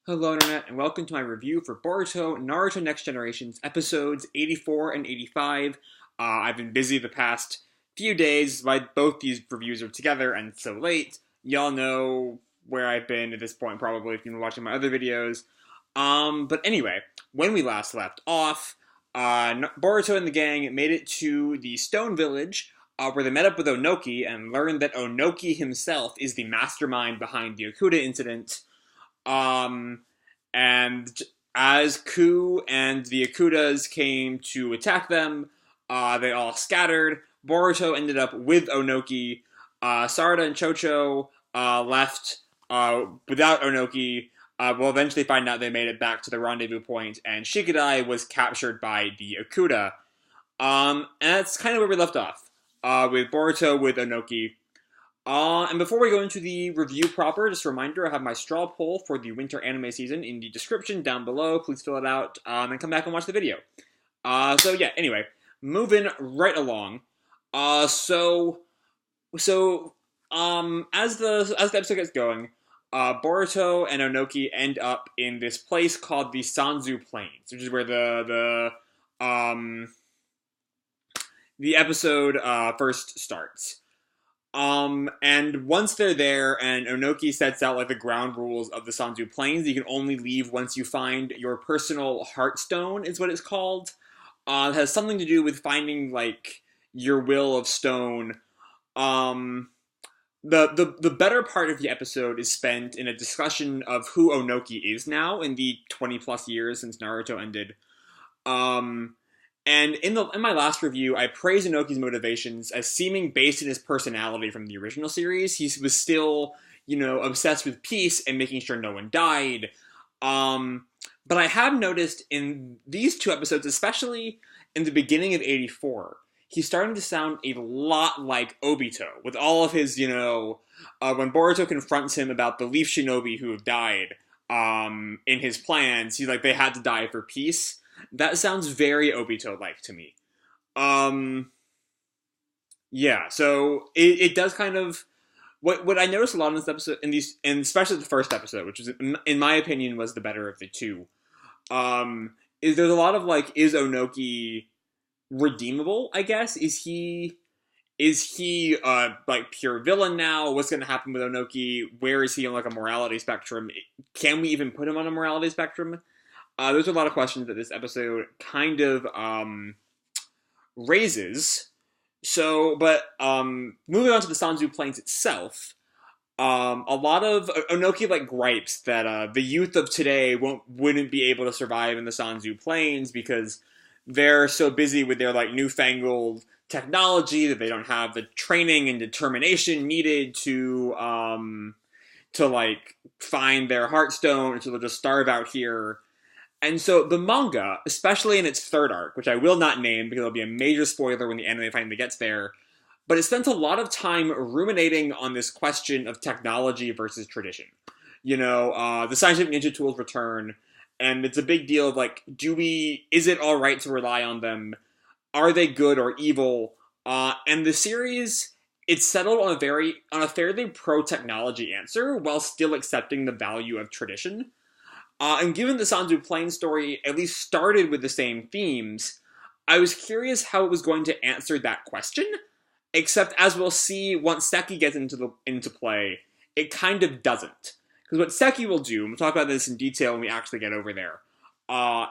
Hello Internet, and welcome to my review for Boruto Naruto Next Generations episodes 84 and 85. I've been busy the past few days, why both these reviews are together and so late. Y'all know where I've been at this point probably if you've been watching my other videos. But anyway, when we last left off, Boruto and the gang made it to the Stone Village, where they met up with Onoki and learned that Onoki himself is the mastermind behind the Okuda incident. And as Ku and the Akudas came to attack them, they all scattered. Boruto ended up with Onoki. Sarada and Chocho left without Onoki. We'll eventually find out they made it back to the rendezvous point, and Shikadai was captured by the Akuda. And that's kind of where we left off, with Boruto with Onoki. And before we go into the review proper, just a reminder, I have my straw poll for the winter anime season in the description down below. Please fill it out, and come back and watch the video. Anyway, moving right along. As the episode gets going, Boruto and Onoki end up in this place called the Sanzu Plains, which is where the episode first starts. And once they're there, and Onoki sets out, like, the ground rules of the Sanzu Plains, you can only leave once you find your personal Heartstone, is what it's called. It has something to do with finding, like, your Will of Stone. The better part of the episode is spent in a discussion of who Onoki is now in the 20-plus years since Naruto ended. And in my last review, I praised Onoki's motivations as seeming based in his personality from the original series. He was still, obsessed with peace and making sure no one died. But I have noticed in these two episodes, especially in the beginning of 84, he's starting to sound a lot like Obito, with all of his, when Boruto confronts him about the Leaf Shinobi who have died in his plans, he's like, they had to die for peace. That sounds very Obito-like to me. So it does kind of... What I noticed a lot in this episode, and especially the first episode, which is, in my opinion, was the better of the two, is there's a lot of, like, is Onoki redeemable, I guess? Is he like, pure villain now? What's going to happen with Onoki? Where is he on, like, a morality spectrum? Can we even put him on a morality spectrum? There's a lot of questions that this episode kind of raises. Moving on to the Sanzu Plains itself, a lot of Onoki, like, gripes that the youth of today wouldn't be able to survive in the Sanzu Plains because they're so busy with their, like, newfangled technology that they don't have the training and determination needed to like, find their Heartstone, and so they'll just starve out here. And so the manga, especially in its third arc, which I will not name because it'll be a major spoiler when the anime finally gets there, but it spent a lot of time ruminating on this question of technology versus tradition. The scientific ninja tools return, and it's a big deal of, like, is it alright to rely on them? Are they good or evil? And the series, it's settled on a fairly pro-technology answer while still accepting the value of tradition. And given the Sanzu Plains story at least started with the same themes, I was curious how it was going to answer that question, except as we'll see once Seki gets into play, it kind of doesn't. Because what Seki will do, and we'll talk about this in detail when we actually get over there,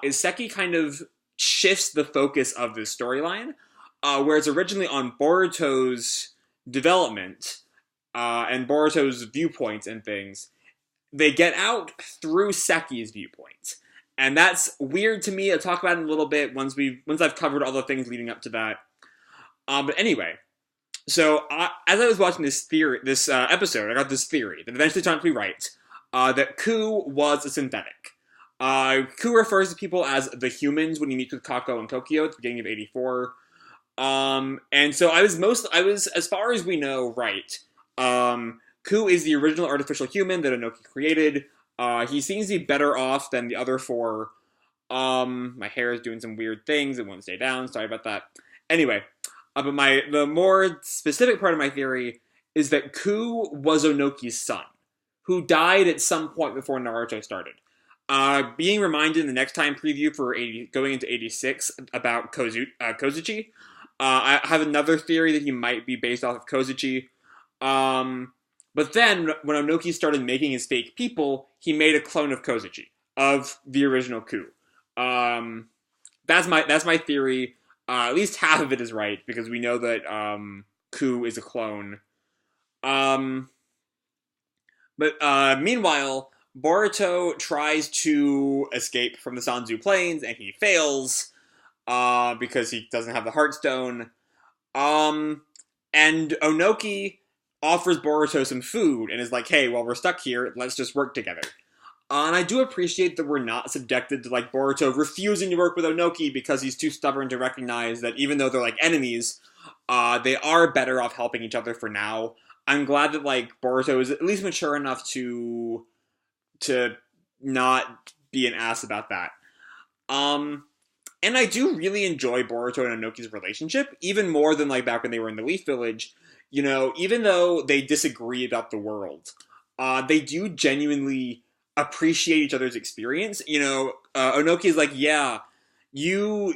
is Seki kind of shifts the focus of this storyline, whereas originally on Boruto's development, and Boruto's viewpoints and things, they get out through Seki's viewpoint. And that's weird to me. I'll talk about it in a little bit once I've covered all the things leading up to that. But anyway, so as I was watching this episode, I got this theory that eventually turned out to be right, that Ku was a synthetic. Ku refers to people as the humans when he meets with Kako and Tokyo at the beginning of 84. And so I was, as far as we know, right. Ku is the original artificial human that Onoki created. He seems to be better off than the other four. My hair is doing some weird things. It won't stay down. Sorry about that. Anyway, but the more specific part of my theory is that Ku was Onoki's son, who died at some point before Naruto started. Being reminded in the next time preview for going into 86 about Kozuchi. I have another theory that he might be based off of Kozuchi. Um, but then when Onoki started making his fake people, he made a clone of Kozuchi, of the original Ku. Um, that's my theory. At least half of it is right because we know that Ku is a clone. Um, but meanwhile, Boruto tries to escape from the Sanzu Plains and he fails because he doesn't have the Heartstone. Um, and Onoki offers Boruto some food and is like, "Hey, while we're stuck here, let's just work together." And I do appreciate that we're not subjected to like Boruto refusing to work with Onoki because he's too stubborn to recognize that even though they're like enemies, they are better off helping each other for now. I'm glad that like Boruto is at least mature enough to not be an ass about that. Um, and I do really enjoy Boruto and Onoki's relationship, even more than like back when they were in the Leaf Village. You know, even though they disagree about the world, they do genuinely appreciate each other's experience. You know, Onoki is like, yeah, you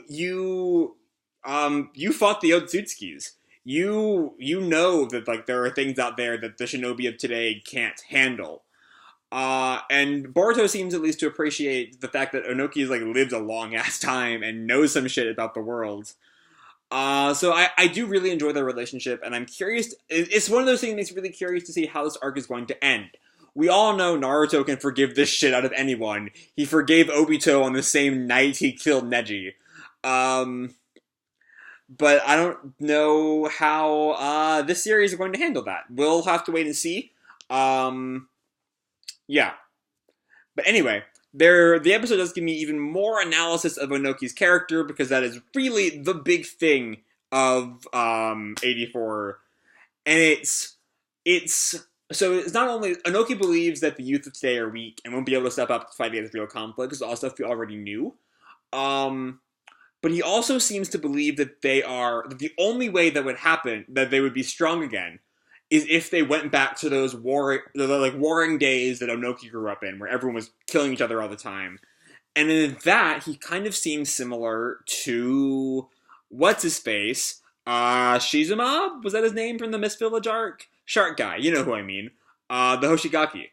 fought the Otsutskis. You know that like there are things out there that the shinobi of today can't handle. And Boruto seems at least to appreciate the fact that Onoki has like lived a long ass time and knows some shit about the world. So I do really enjoy their relationship, and I'm curious. It's one of those things that makes me really curious to see how this arc is going to end. We all know Naruto can forgive this shit out of anyone. He forgave Obito on the same night he killed Neji. Um, but I don't know how this series is going to handle that. We'll have to wait and see. Um, yeah. But anyway, the episode does give me even more analysis of Onoki's character because that is really the big thing of 84, and it's not only Onoki believes that the youth of today are weak and won't be able to step up to fight against real conflict, because all stuff we already knew. Um, but he also seems to believe that that the only way that would happen that they would be strong again is if they went back to those warring days that Onoki grew up in, where everyone was killing each other all the time. And in that, he kind of seems similar to what's his face, Shizuma, was that his name from the Mist Village arc? Shark guy, you know who I mean. The Hoshigaki.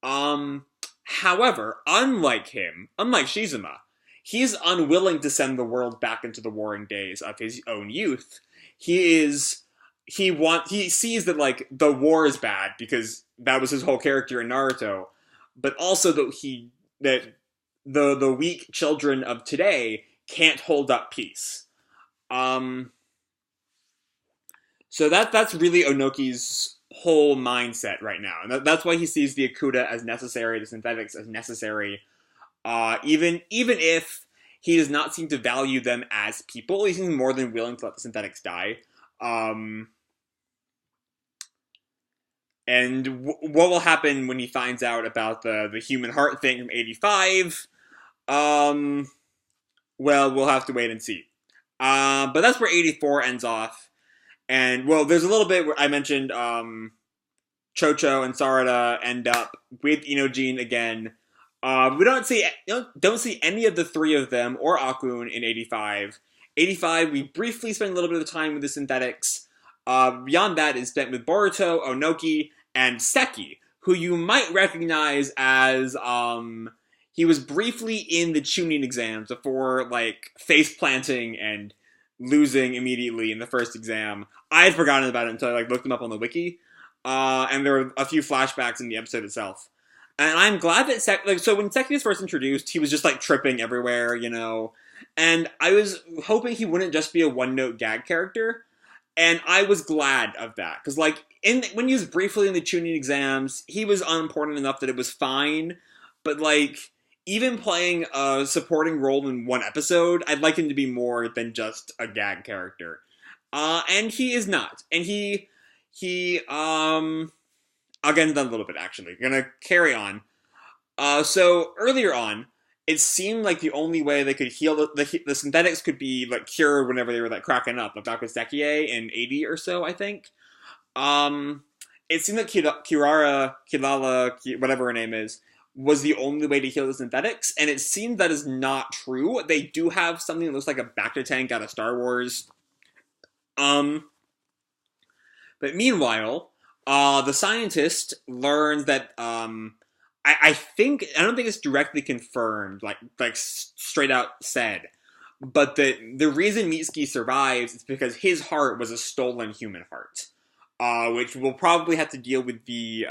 However, unlike Shizuma, he's unwilling to send the world back into the warring days of his own youth. He sees that like the war is bad because that was his whole character in Naruto, but also that the weak children of today can't hold up peace. So that's really Onoki's whole mindset right now, and that's why he sees the Akuta as necessary, the synthetics as necessary. Even if he does not seem to value them as people, he seems more than willing to let the synthetics die. And what will happen when he finds out about the human heart thing from 85? Well, we'll have to wait and see. But that's where 84 ends off. And, well, there's a little bit where I mentioned Chocho and Sarada end up with Inojin again. We don't see any of the three of them or Akun in 85. 85, we briefly spend a little bit of time with the synthetics. Beyond that is spent with Boruto, Onoki, and Seki, who you might recognize as he was briefly in the Chunin exams before like face planting and losing immediately in the first exam. I had forgotten about it until I like looked him up on the wiki, and there were a few flashbacks in the episode itself. And I'm glad that so when Seki was first introduced, he was just like tripping everywhere, you know. And I was hoping he wouldn't just be a one-note gag character. And I was glad of that. Because, like, when he was briefly in the Chunin exams, he was unimportant enough that it was fine. But, like, even playing a supporting role in one episode, I'd like him to be more than just a gag character. And he is not. And I'll get into that a little bit, actually. We're gonna carry on. So, earlier on, it seemed like the only way they could heal the synthetics could be like cured whenever they were like cracking up, like Dr. Sekie in 80 or so, I think. It seemed that Kilala, whatever her name is, was the only way to heal the synthetics, and it seems that is not true. They do have something that looks like a Bacta tank out of Star Wars. But meanwhile, the scientist learns that I don't think it's directly confirmed, like straight out said, but the reason Mitsuki survives is because his heart was a stolen human heart, which we'll probably have to deal with the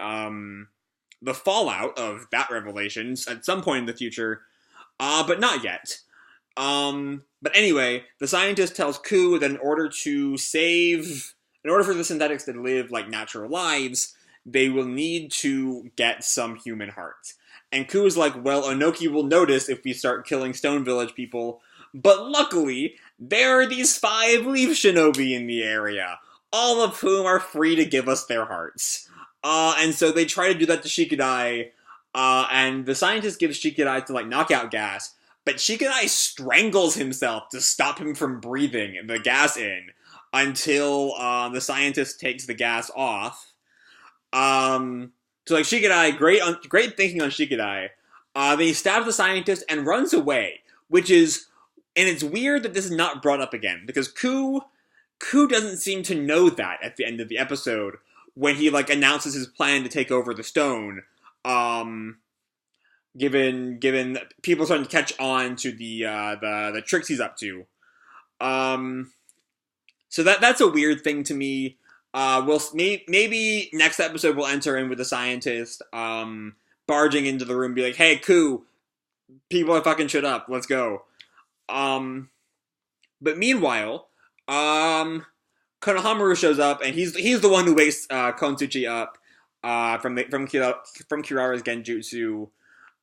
fallout of that revelation at some point in the future, but not yet. But anyway, the scientist tells Ku that in order for the synthetics to live like natural lives, they will need to get some human hearts. And Ku is like, well, Onoki will notice if we start killing Stone Village people, but luckily, there are these 5 leaf shinobi in the area, all of whom are free to give us their hearts. And so they try to do that to Shikadai, and the scientist gives Shikadai to like knockout gas, but Shikadai strangles himself to stop him from breathing the gas in until the scientist takes the gas off. So like Shikadai, great thinking on Shikadai. Then he stabs the scientist and runs away, and it's weird that this is not brought up again, because Ku doesn't seem to know that at the end of the episode, when he like announces his plan to take over the stone, given people starting to catch on to the tricks he's up to. So that's a weird thing to me. Maybe next episode we'll enter in with the scientist barging into the room and be like, hey, Ku, people are fucking shit up, let's go. But meanwhile, Konohamaru shows up, and he's the one who wakes Konsuchi up from Kirara's genjutsu.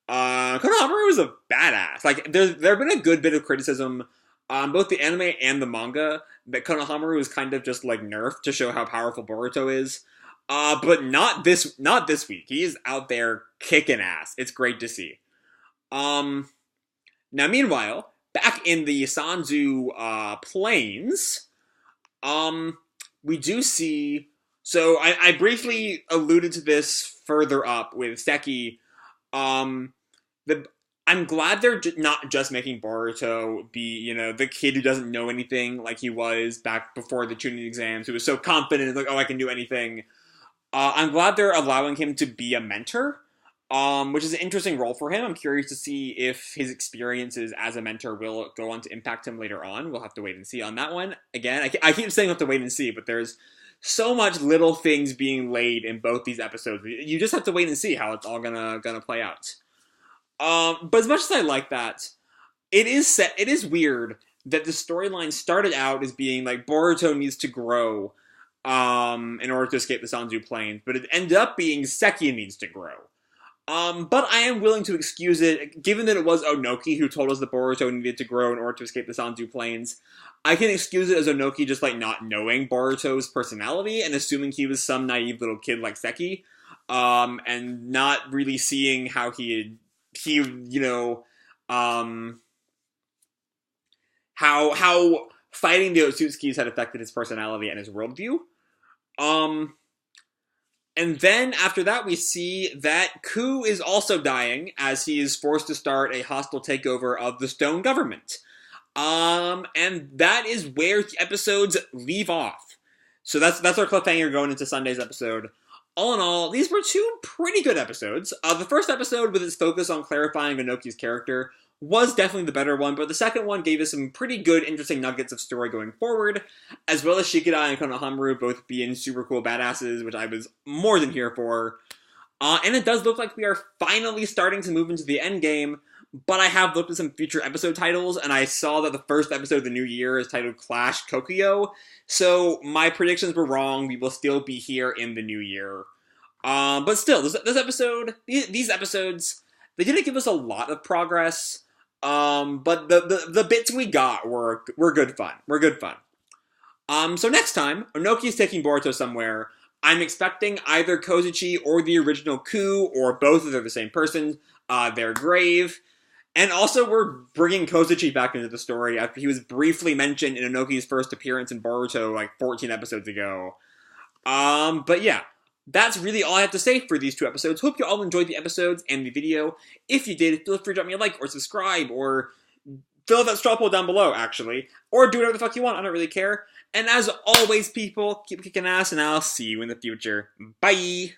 Konohamaru is a badass. Like there have been a good bit of criticism on both the anime and the manga that Konohamaru is kind of just like nerfed to show how powerful Boruto is. But not this week. He is out there kicking ass. It's great to see. Now meanwhile, back in the Sanzu plains, we do see. So I briefly alluded to this further up with Seki. I'm glad they're not just making Boruto be, the kid who doesn't know anything like he was back before the tuning exams, who was so confident, like, oh, I can do anything. I'm glad they're allowing him to be a mentor, which is an interesting role for him. I'm curious to see if his experiences as a mentor will go on to impact him later on. We'll have to wait and see on that one. Again, I keep saying we'll have to wait and see, but there's so much little things being laid in both these episodes. You just have to wait and see how it's all gonna play out. But as much as I like that, it is weird that the storyline started out as being like Boruto needs to grow in order to escape the Sanzu Plains, but it ended up being Seki needs to grow. But I am willing to excuse it, given that it was Onoki who told us that Boruto needed to grow in order to escape the Sanzu Plains. I can excuse it as Onoki just like not knowing Boruto's personality and assuming he was some naive little kid like Seki, and not really seeing how how fighting the Otsutskis had affected his personality and his worldview. And then after that, we see that Ku is also dying as he is forced to start a hostile takeover of the Stone government. And that is where the episodes leave off. So that's our cliffhanger going into Sunday's episode. All in all, these were 2 pretty good episodes. The first episode, with its focus on clarifying Onoki's character, was definitely the better one, but the second one gave us some pretty good, interesting nuggets of story going forward, as well as Shikadai and Konohamaru both being super cool badasses, which I was more than here for. And it does look like we are finally starting to move into the end game, but I have looked at some future episode titles, and I saw that the first episode of the new year is titled Clash Kokyo, so my predictions were wrong. We will still be here in the new year. But still, these episodes, they didn't give us a lot of progress, but the bits we got were good fun. So next time, Onoki is taking Boruto somewhere. I'm expecting either Kozuchi or the original Ku, or both if they're the same person, their grave. And also, we're bringing Kozuchi back into the story after he was briefly mentioned in Onoki's first appearance in Boruto like 14 episodes ago. But yeah, That's really all I have to say for these 2 episodes. Hope you all enjoyed the episodes and the video. If you did, feel free to drop me a like or subscribe or fill out that straw poll down below, actually. Or do whatever the fuck you want, I don't really care. And as always, people, keep kicking ass, and I'll see you in the future. Bye!